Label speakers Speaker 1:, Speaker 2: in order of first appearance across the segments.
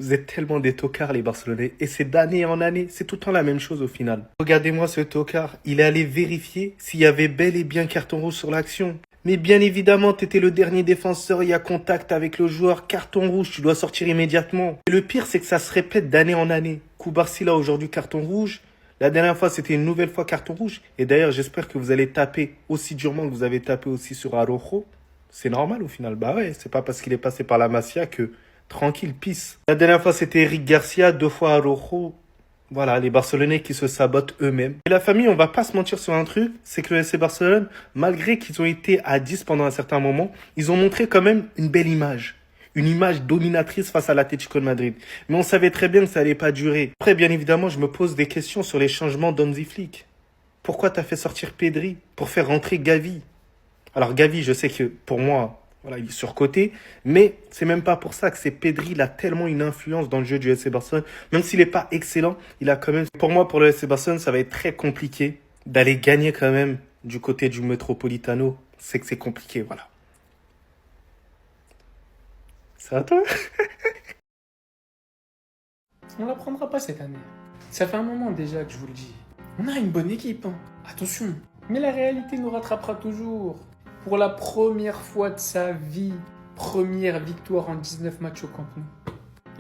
Speaker 1: Vous êtes tellement des tocards, les Barcelonais. Et c'est d'année en année. C'est tout le temps la même chose au final. Regardez-moi ce tocard. Il est allé vérifier s'il y avait bel et bien carton rouge sur l'action. Mais bien évidemment, t'étais le dernier défenseur, il y a contact avec le joueur, carton rouge, tu dois sortir immédiatement. Et le pire, c'est que ça se répète d'année en année. Koubarsi, là, aujourd'hui, carton rouge. La dernière fois, c'était une nouvelle fois carton rouge. Et d'ailleurs, j'espère que vous allez taper aussi durement que vous avez tapé aussi sur Araujo. C'est normal au final. Bah ouais, c'est pas parce qu'il est passé par la Masia que tranquille, pisse. La dernière fois, c'était Eric Garcia, 2 fois Araujo. Voilà, les Barcelonais qui se sabotent eux-mêmes. Et la famille, on va pas se mentir sur un truc, c'est que le FC Barcelone, malgré qu'ils ont été à 10 pendant un certain moment, ils ont montré quand même une belle image. Une image dominatrice face à l'Atlético de Madrid. Mais on savait très bien que ça allait pas durer. Après, bien évidemment, je me pose des questions sur les changements d'Hansi Flick. Pourquoi t'as fait sortir Pedri pour faire rentrer Gavi? Alors Gavi, je sais que pour moi, voilà, il est surcoté, mais c'est même pas pour ça que c'est Pedri, il a tellement une influence dans le jeu du FC Barcelone. Même s'il n'est pas excellent, il a quand même... Pour moi, pour le FC Barcelone, ça va être très compliqué d'aller gagner quand même du côté du Metropolitano. C'est que c'est compliqué, voilà. C'est à toi?
Speaker 2: On la prendra pas cette année. Ça fait un moment déjà que je vous le dis. On a une bonne équipe, hein. Attention. Mais la réalité nous rattrapera toujours. Pour la première fois de sa vie, première victoire en 19 matchs au Camp Nou.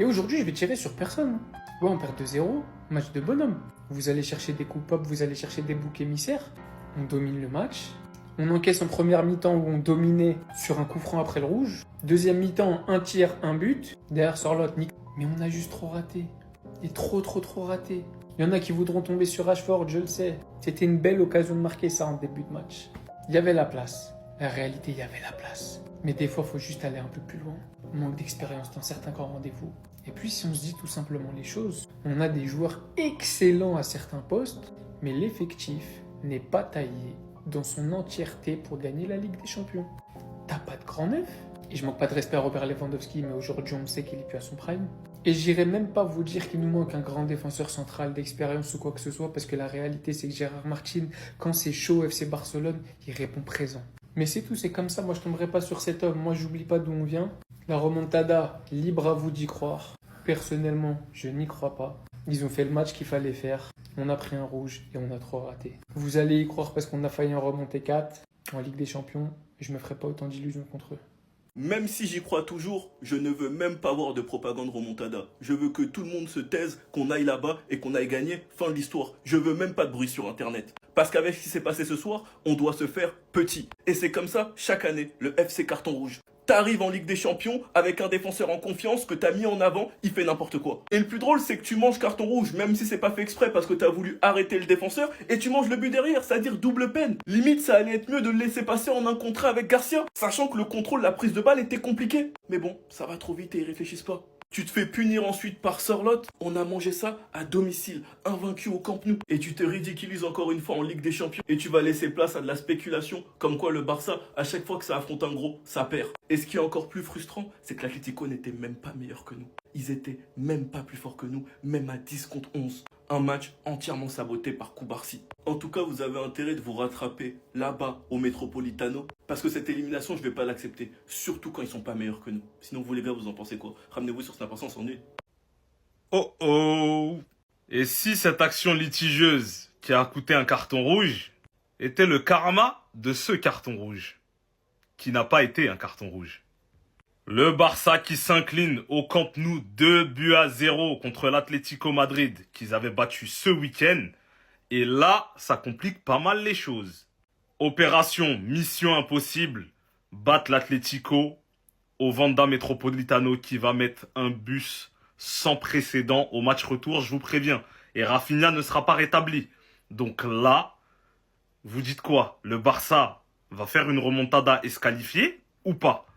Speaker 2: Et aujourd'hui, je vais tirer sur personne. Ouais, on perd 2-0, match de bonhomme. Vous allez chercher des coupables, vous allez chercher des boucs émissaires. On domine le match. On encaisse en première mi-temps où on dominait sur un coup franc après le rouge. Deuxième mi-temps, un tir, un but. Derrière Sorlotte, nique. Mais on a juste trop raté. Et trop raté. Il y en a qui voudront tomber sur Rashford, je le sais. C'était une belle occasion de marquer ça en début de match. Il y avait la place. La réalité, il y avait la place. Mais des fois, il faut juste aller un peu plus loin. On manque d'expérience dans certains grands rendez-vous. Et puis, si on se dit tout simplement les choses, on a des joueurs excellents à certains postes, mais l'effectif n'est pas taillé dans son entièreté pour gagner la Ligue des Champions. T'as pas de grand neuf. Et je manque pas de respect à Robert Lewandowski, mais aujourd'hui, on sait qu'il est plus à son prime. Et j'irai même pas vous dire qu'il nous manque un grand défenseur central d'expérience ou quoi que ce soit, parce que la réalité, c'est que Gérard Martin, quand c'est chaud au FC Barcelone, il répond présent. Mais c'est tout, c'est comme ça, moi je tomberai pas sur cet homme, moi j'oublie pas d'où on vient. La remontada, libre à vous d'y croire. Personnellement, je n'y crois pas. Ils ont fait le match qu'il fallait faire, on a pris un rouge et on a trop raté. Vous allez y croire parce qu'on a failli en remonter 4 en Ligue des Champions, je me ferai pas autant d'illusions contre eux.
Speaker 3: Même si j'y crois toujours, je ne veux même pas voir de propagande remontada. Je veux que tout le monde se taise, qu'on aille là-bas et qu'on aille gagner. Fin de l'histoire. Je veux même pas de bruit sur Internet. Parce qu'avec ce qui s'est passé ce soir, on doit se faire petit. Et c'est comme ça, chaque année, le FC carton rouge. T'arrives en Ligue des Champions avec un défenseur en confiance que t'as mis en avant, il fait n'importe quoi. Et le plus drôle, c'est que tu manges carton rouge, même si c'est pas fait exprès parce que t'as voulu arrêter le défenseur, et tu manges le but derrière, c'est-à-dire double peine. Limite, ça allait être mieux de le laisser passer en un contre avec Garcia, sachant que le contrôle, la prise de balle était compliqué. Mais bon, ça va trop vite et ils réfléchissent pas. Tu te fais punir ensuite par Sorlotte. On a mangé ça à domicile, invaincu au Camp Nou. Et tu te ridiculises encore une fois en Ligue des Champions. Et tu vas laisser place à de la spéculation, comme quoi le Barça, à chaque fois que ça affronte un gros, ça perd. Et ce qui est encore plus frustrant, c'est que l'Atlético n'était même pas meilleur que nous. Ils étaient même pas plus forts que nous, même à 10 contre 11. Un match entièrement saboté par Koubarsi. En tout cas, vous avez intérêt de vous rattraper là-bas au Metropolitano. Parce que cette élimination, je vais pas l'accepter. Surtout quand ils sont pas meilleurs que nous. Sinon, vous les gars, vous en pensez quoi? Ramenez-vous sur Snap, on s'ennuie.
Speaker 4: Oh oh! Et si cette action litigieuse qui a coûté un carton rouge était le karma de ce carton rouge, qui n'a pas été un carton rouge? Le Barça qui s'incline au Camp Nou 2-0 contre l'Atlético Madrid qu'ils avaient battu ce week-end. Et là, ça complique pas mal les choses. Opération Mission Impossible, battre l'Atlético au Wanda Metropolitano qui va mettre un bus sans précédent au match retour, je vous préviens. Et Rafinha ne sera pas rétabli. Donc là, vous dites quoi? Le Barça va faire une remontada et se qualifier ou pas?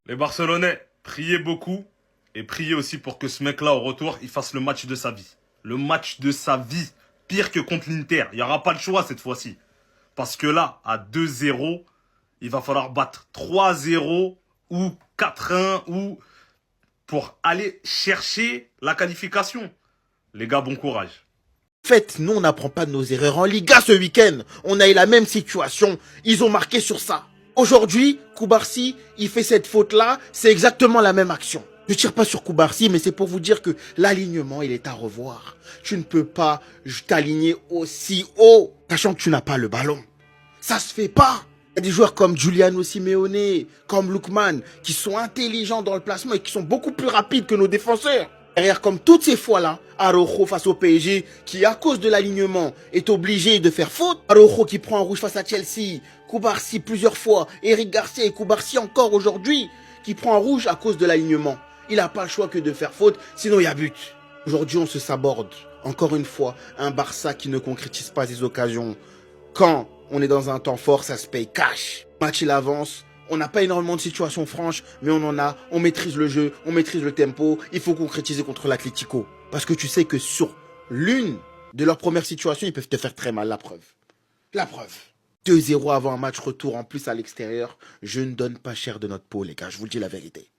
Speaker 4: Les Barcelonais, priez beaucoup et priez aussi pour que ce mec-là, au retour, il fasse le match de sa vie. Le match de sa vie, pire que contre l'Inter. Il n'y aura pas le choix cette fois-ci. Parce que là, à 2-0, il va falloir battre 3-0 ou 4-1 ou pour aller chercher la qualification. Les gars, bon courage.
Speaker 5: En fait, nous, on n'apprend pas de nos erreurs en Liga ce week-end. On a eu la même situation. Ils ont marqué sur ça. Aujourd'hui, Koubarsi, il fait cette faute-là. C'est exactement la même action. Je tire pas sur Koubarsi, mais c'est pour vous dire que l'alignement, il est à revoir. Tu ne peux pas t'aligner aussi haut, sachant que tu n'as pas le ballon. Ça se fait pas. Il y a des joueurs comme Giuliano Simeone, comme Lookman, qui sont intelligents dans le placement et qui sont beaucoup plus rapides que nos défenseurs. Derrière, comme toutes ces fois-là, Araujo face au PSG, qui à cause de l'alignement est obligé de faire faute. Araujo qui prend un rouge face à Chelsea, Koubarsi plusieurs fois, Eric Garcia et Koubarsi encore aujourd'hui, qui prend un rouge à cause de l'alignement. Il n'a pas le choix que de faire faute, sinon il y a but. Aujourd'hui, on se saborde. Encore une fois, un Barça qui ne concrétise pas ses occasions. Quand on est dans un temps fort, ça se paye cash. Le match, il avance. On n'a pas énormément de situations franches, mais on en a. On maîtrise le jeu, on maîtrise le tempo. Il faut concrétiser contre l'Atlético. Parce que tu sais que sur l'une de leurs premières situations, ils peuvent te faire très mal. La preuve. La preuve. 2-0 avant un match retour en plus à l'extérieur. Je ne donne pas cher de notre peau, les gars. Je vous le dis la vérité.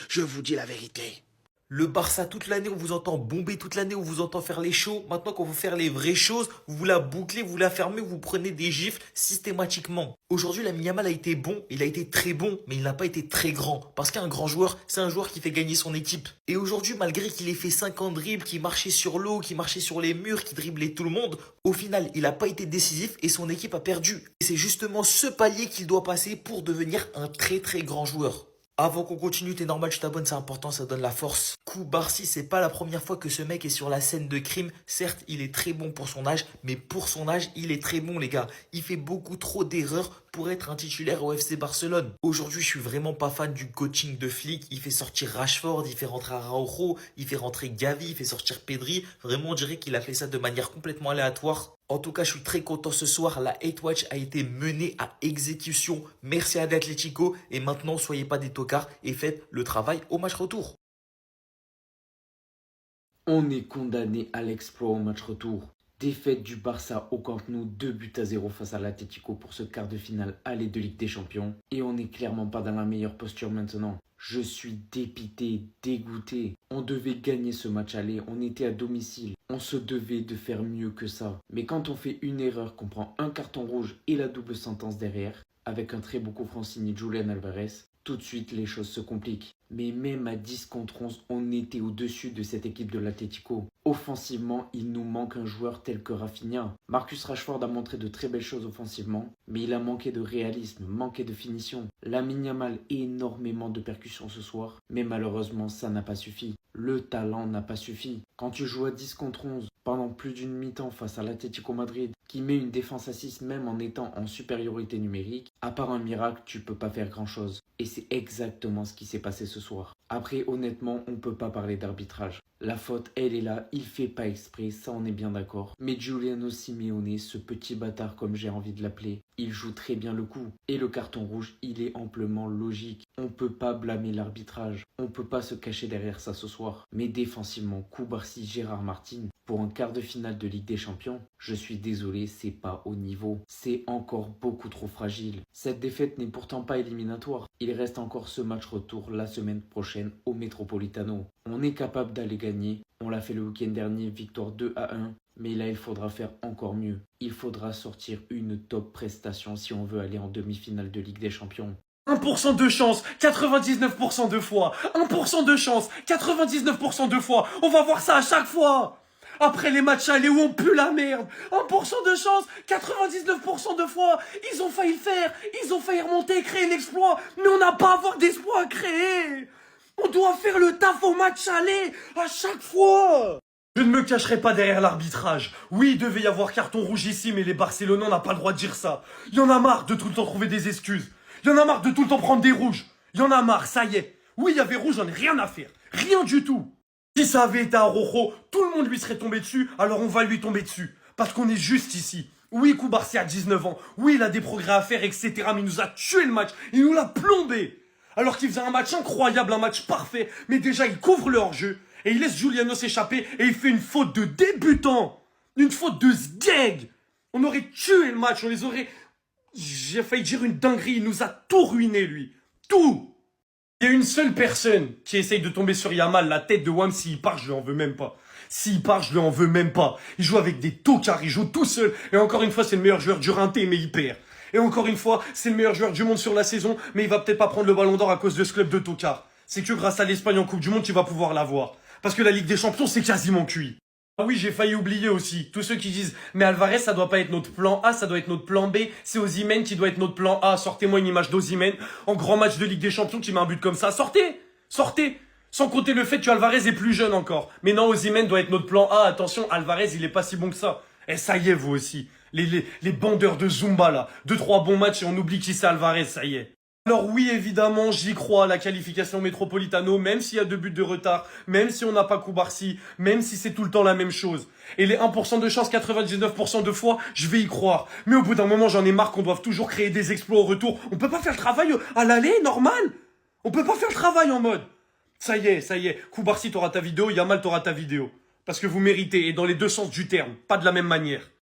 Speaker 5: Je vous dis la vérité.
Speaker 6: Le Barça, toute l'année, on vous entend bomber, toute l'année, on vous entend faire les shows. Maintenant qu'on veut faire les vraies choses, vous la bouclez, vous la fermez, vous prenez des gifles systématiquement. Aujourd'hui, Lamine Yamal a été bon, il a été très bon, mais il n'a pas été très grand. Parce qu'un grand joueur, c'est un joueur qui fait gagner son équipe. Et aujourd'hui, malgré qu'il ait fait 50 dribbles, qu'il marchait sur l'eau, qu'il marchait sur les murs, qu'il driblait tout le monde, au final, il n'a pas été décisif et son équipe a perdu. Et c'est justement ce palier qu'il doit passer pour devenir un très très grand joueur. Avant qu'on continue, t'es normal, tu t'abonnes, c'est important, ça donne la force. Koubarsi, c'est pas la première fois que ce mec est sur la scène de crime. Certes, il est très bon pour son âge, mais pour son âge, il est très bon, les gars. Il fait beaucoup trop d'erreurs pour être un titulaire au FC Barcelone. Aujourd'hui, je suis vraiment pas fan du coaching de flic. Il fait sortir Rashford, il fait rentrer Araujo, il fait rentrer Gavi, il fait sortir Pedri. Vraiment, on dirait qu'il a fait ça de manière complètement aléatoire. En tout cas, je suis très content ce soir. La Hate Watch a été menée à exécution. Merci à l'Atlético. Et maintenant, soyez pas des tocards et faites le travail au match retour.
Speaker 2: On est condamné à l'exploit au match retour. Défaite du Barça au Camp Nou, 2-0 face à l'Atlético pour ce quart de finale aller de Ligue des Champions. Et on n'est clairement pas dans la meilleure posture maintenant. Je suis dépité, dégoûté. On devait gagner ce match aller, on était à domicile. On se devait de faire mieux que ça. Mais quand on fait une erreur, qu'on prend un carton rouge et la double sentence derrière, avec un très beau coup franc signé Julián Alvarez, tout de suite les choses se compliquent. Mais même à 10 contre 11, on était au-dessus de cette équipe de l'Atlético. Offensivement, il nous manque un joueur tel que Rafinha. Marcus Rashford a montré de très belles choses offensivement, mais il a manqué de réalisme, manqué de finition. Lamine Yamal, énormément de percussions ce soir, mais malheureusement, ça n'a pas suffi. Le talent n'a pas suffi. Quand tu joues à 10 contre 11, pendant plus d'une mi-temps face à l'Atlético Madrid, qui met une défense à 6 même en étant en supériorité numérique, à part un miracle, tu peux pas faire grand-chose. Et c'est exactement ce qui s'est passé ce soir. Après, honnêtement, on peut pas parler d'arbitrage. La faute, elle est là, il fait pas exprès, ça on est bien d'accord. Mais Giuliano Simeone, ce petit bâtard comme j'ai envie de l'appeler, il joue très bien le coup. Et le carton rouge, il est amplement logique. On peut pas blâmer l'arbitrage. On peut pas se cacher derrière ça ce soir. Mais défensivement, Koubarsi, Gérard Martin, pour un quart de finale de Ligue des Champions, je suis désolé, c'est pas au niveau. C'est encore beaucoup trop fragile. Cette défaite n'est pourtant pas éliminatoire. Il reste encore ce match retour la semaine prochaine au Metropolitano. On est capable d'aller gagner. On l'a fait le week-end dernier, victoire 2-1. Mais là, il faudra faire encore mieux. Il faudra sortir une top prestation si on veut aller en demi-finale de Ligue des Champions.
Speaker 7: 1% de chance, 99% de fois. 1% de chance, 99% de fois. On va voir ça à chaque fois. Après les matchs allés où on pue la merde. 1% de chance, 99% de fois. Ils ont failli le faire. Ils ont failli remonter et créer un exploit. Mais on n'a pas à avoir d'espoir à créer. On doit faire le taf au match aller à chaque fois. Je ne me cacherai pas derrière l'arbitrage. Oui, il devait y avoir carton rouge ici, mais les Barcelonais n'ont pas le droit de dire ça. Il y en a marre de tout le temps trouver des excuses. Il y en a marre de tout le temps prendre des rouges. Il y en a marre, ça y est. Oui, il y avait rouge, j'en ai rien à faire. Rien du tout. Si ça avait été Araujo, tout le monde lui serait tombé dessus, alors on va lui tomber dessus. Parce qu'on est juste ici. Oui, Koubarsi a 19 ans. Oui, il a des progrès à faire, etc. Mais il nous a tué le match. Il nous l'a plombé. Alors qu'il faisait un match incroyable, un match parfait. Mais déjà, il couvre le hors-jeu. Et il laisse Giuliano s'échapper. Et il fait une faute de débutant. Une faute de sgeg. On aurait tué le match. On les aurait... J'ai failli dire une dinguerie. Il nous a tout ruiné, lui. Tout. Il y a une seule personne qui essaye de tomber sur Yamal, la tête de Wam. S'il part, je lui en veux même pas. S'il part, je lui en veux même pas. Il joue avec des tocards, il joue tout seul. Et encore une fois, c'est le meilleur joueur du Rinté, mais il perd. Et encore une fois, c'est le meilleur joueur du monde sur la saison, mais il va peut-être pas prendre le ballon d'or à cause de ce club de tocards. c'est que grâce à l'Espagne en Coupe du Monde, tu vas pouvoir l'avoir. Parce que la Ligue des Champions, c'est quasiment cuit. Ah oui, j'ai failli oublier aussi. Tous ceux qui disent, mais Alvarez, ça doit pas être notre plan A, ça doit être notre plan B. C'est Osimhen qui doit être notre plan A. Sortez-moi une image d'Osimhen en grand match de Ligue des Champions qui met un but comme ça. Sortez! Sortez! Sans compter le fait que Alvarez est plus jeune encore. Mais non, Osimhen doit être notre plan A. Attention, Alvarez, il est pas si bon que ça. Et ça y est, vous aussi. Les bandeurs de Zumba, là. 2-3 bons matchs et on oublie qui c'est Alvarez, ça y est. Alors oui, évidemment, j'y crois à la qualification Metropolitano, même s'il y a 2 buts de retard, même si on n'a pas Koubarsi, même si c'est tout le temps la même chose. Et les 1% de chance, 99% de fois, je vais y croire. Mais au bout d'un moment, j'en ai marre qu'on doive toujours créer des exploits au retour. On peut pas faire le travail à l'aller, normal. On peut pas faire le travail en mode. Ça y est. Koubarsi, t'auras ta vidéo, Yamal, t'auras ta vidéo. Parce que vous méritez, et dans les deux sens du terme, pas de la même manière.